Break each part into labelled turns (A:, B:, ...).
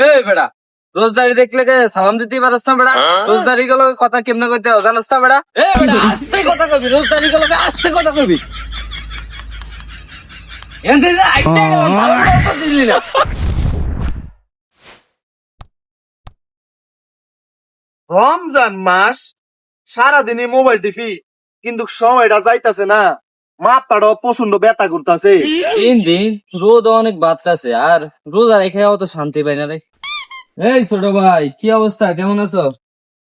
A: এই বেড়া, রোজদারি দেখলে কে সালাম দিতে পারস না বেড়া? রোজদারি গুলো কথা কেমনে কইতে হয় জানোস না বেড়া? এ বেড়া, আস্তে কথা কবি, রোজদারি গুলো আস্তে কথা কবি। এনতে যা আইতে গেলাম, সালামটাও তো দিলি না।
B: রমজান মাস সারাদিনে মোবাইল টিপি, কিন্তু সময়টা যাইতাছে না, মাথাটাও প্রচন্ড ব্যথা করতেছে।
A: তিন দিন রোদ অনেক বাড়তেছে, আর রোজা রেখে অত শান্তি পাই না রে। এই ছোট ভাই, কি অবস্থা, কেমন আছো?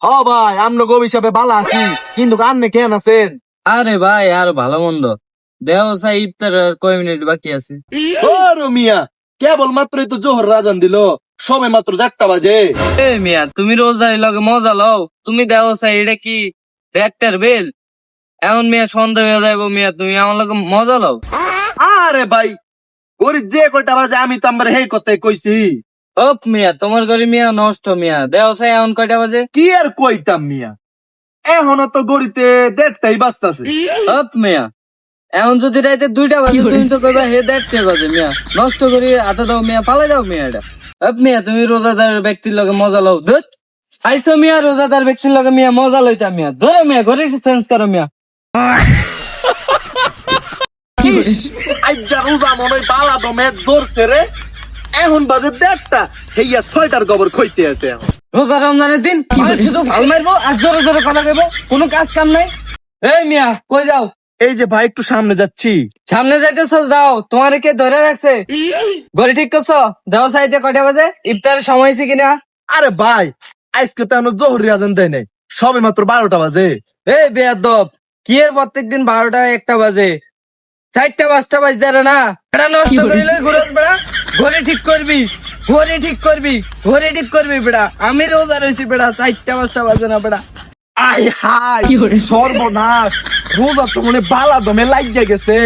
B: হ ভাই, আমনো গো হিসাবে ভালো আছি, কিন্তু আপনি কেন আছেন?
A: আরে ভাই, আর ভালো মন্দ দেহ সাই, ইফতার আর কয় মিনিট বাকি আছে।
B: ও রমিয়া, কেবল মাত্রই তো জোহর রাজান দিল, সবে মাত্র 4টা বাজে।
A: এ মিয়া, তুমি রোজদারি লগে মজা লও, তুমি দেহ সাই এটা কি ট্র্যাক্টর বেল? এমন মিয়া সন্দেহ হয়ে যাবো মিয়া, তুমি আমার লগে মজা লও।
B: আরে ভাই, গরিব যে কয়টা বাজে আমি তো আমার হেই কথাই কইছি।
A: ওপ মিয়া, তোমার ঘরে মিয়া নষ্ট মিয়া, দেহ সাই এমন কয়টা বাজে?
B: কি আর কইতাম মিয়া, এখনো তো গড়িতে 1:30টাই বাজতাছে।
A: ওপ মিয়া, এখন যদি রাইতে 2টা বাজে, তুমি তো কইবা হে 1:30 বাজে মিয়া, নষ্ট করি হাতে দাও মিয়া, পালা যাও মিয়া। এটা ওপ মিয়া, তুমি রোজাদার ব্যক্তির লগে মজা লও। ধুত, আইসো মিয়া রোজাদার ব্যক্তির লগে মিয়া মজা লইতা মিয়া, ধরো মিয়া ঘরে চেঞ্জ করো মিয়া।
B: আইজা রোজা মনে হয় বালা দমে ধরছে রে, এখন বাজে 1:30টা, হেইয়া 6টার গোবর খইতে আছে এখন।
A: রোজা রমজানের দিন মানুষ শুধু ভাল মারবো আর জোরে জোরে কথা কইবো, কোনো কাজ কাম নাই। এই মিয়া, কই যাও?
B: এই যে ভাই, একটু সামনে যাচ্ছি।
A: সামনে যাইতেছ, যাও। তোমার কে ধরে রাখছে? ঘড়ি ঠিক করছো? দেও সাইজে কয়টা বাজে? ইফতারের সময় হয়েছে কিনা?
B: আরে ভাই, আজকে তো এখনো জোহর আজান দেয় নাই, সবে মাত্র 12টা বাজে।
A: এই বেয়াদব, কি এর প্রত্যেকদিন 12টা 1টা বাজে, 4টা 5টা বাজতে রে না? এটা নষ্ট করিলে ঘুরে বেড়া। ঘড়ি ঠিক করবি, ঘড়ি ঠিক করবি, ঘড়ি ঠিক করবি বেড়া। আমি রোজা রয়েছি বেড়া, 4টা 5টা বাজে না বেড়া।
B: আই হাই, সর্বনাশ, রোজা তো মনে বালা দমে লাগিয়ে গেছে।